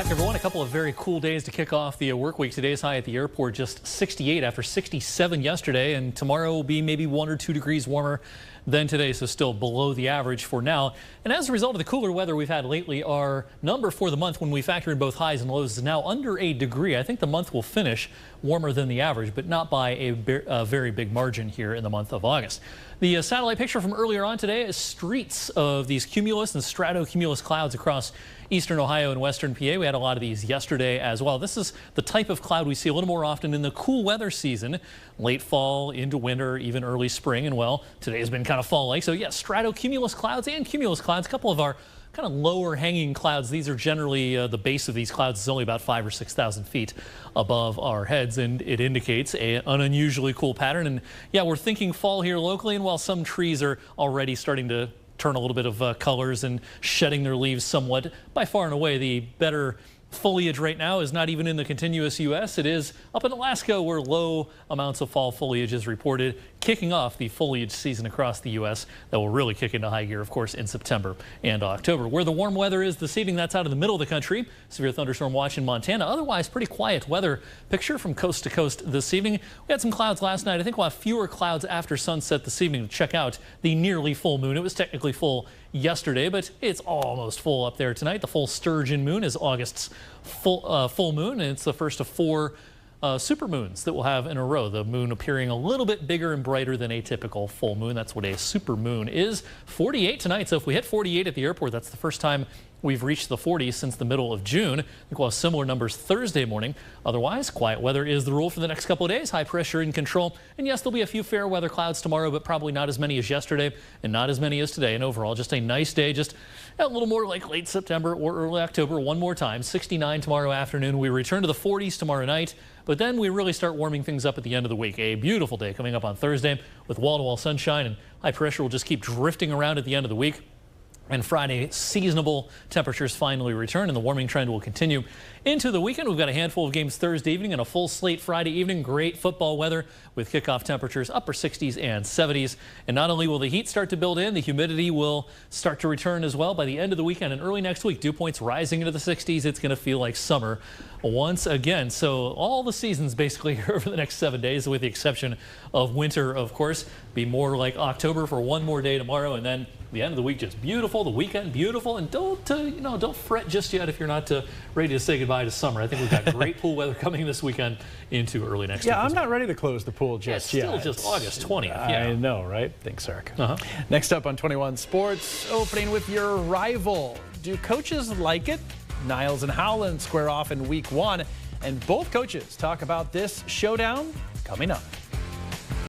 Everyone, a couple of very cool days to kick off the work week. Today's high at the airport just 68 after 67 yesterday, and tomorrow will be maybe 1 or 2 degrees warmer than today, so still below the average for now. And as a result of the cooler weather we've had lately, our number for the month when we factor in both highs and lows is now under a degree. I think the month will finish warmer than the average, but not by a very big margin here in the month of August. The satellite picture from earlier on today is streets of these cumulus and stratocumulus clouds across eastern Ohio and western PA. We had a lot of these yesterday as well. This is the type of cloud we see a little more often in the cool weather season, late fall into winter, even early spring. And well, today's been kind of fall-like. So yes, stratocumulus clouds and cumulus clouds, a couple of our kind of lower hanging clouds. These are generally the base of these clouds is only about 5,000 or 6,000 feet above our heads, and it indicates an unusually cool pattern. And yeah, we're thinking fall here locally, and while some trees are already starting to turn a little bit of colors and shedding their leaves somewhat, by far and away the better foliage right now is not even in the continuous U.S. It is up in Alaska, where low amounts of fall foliage is reported, kicking off the foliage season across the U.S. that will really kick into high gear, of course, in September and October. Where the warm weather is this evening, that's out in the middle of the country. Severe thunderstorm watch in Montana. Otherwise, pretty quiet weather picture from coast to coast this evening. We had some clouds last night. I think we'll have fewer clouds after sunset this evening to check out the nearly full moon. It was technically full yesterday, but it's almost full up there tonight. The full sturgeon moon is August's full moon, and it's the first of 4 supermoons that we'll have in a row. The moon appearing a little bit bigger and brighter than a typical full moon. That's what a supermoon is. 48 tonight, so if we hit 48 at the airport, that's the first time we've reached the 40s since the middle of June. I think we'll have similar numbers Thursday morning. Otherwise, quiet weather is the rule for the next couple of days. High pressure in control. And yes, there'll be a few fair weather clouds tomorrow, but probably not as many as yesterday and not as many as today. And overall, just a nice day, just a little more like late September or early October one more time. 69 tomorrow afternoon. We return to the 40s tomorrow night, but then we really start warming things up at the end of the week. A beautiful day coming up on Thursday with wall-to-wall sunshine, and high pressure will just keep drifting around at the end of the week. And Friday, seasonable temperatures finally return, and the warming trend will continue into the weekend. We've got a handful of games Thursday evening and a full slate Friday evening. Great football weather with kickoff temperatures upper 60s and 70s. And not only will the heat start to build in, the humidity will start to return as well by the end of the weekend and early next week. Dew points rising into the 60s. It's going to feel like summer once again. So all the seasons basically here over the next 7 days, with the exception of winter, of course. Be more like October for one more day tomorrow, and then the end of the week just beautiful, the weekend beautiful. And don't fret just yet if you're not ready to say goodbye to summer. I think we've got great pool weather coming this weekend into early next week. Yeah, I'm not ready to close the pool just yet. It's still just August 20th. Yeah. I know, right? Thanks, Eric. Next up on 21 Sports, opening with your rival. Do coaches like it? Niles and Howland square off in week 1, and both coaches talk about this showdown coming up.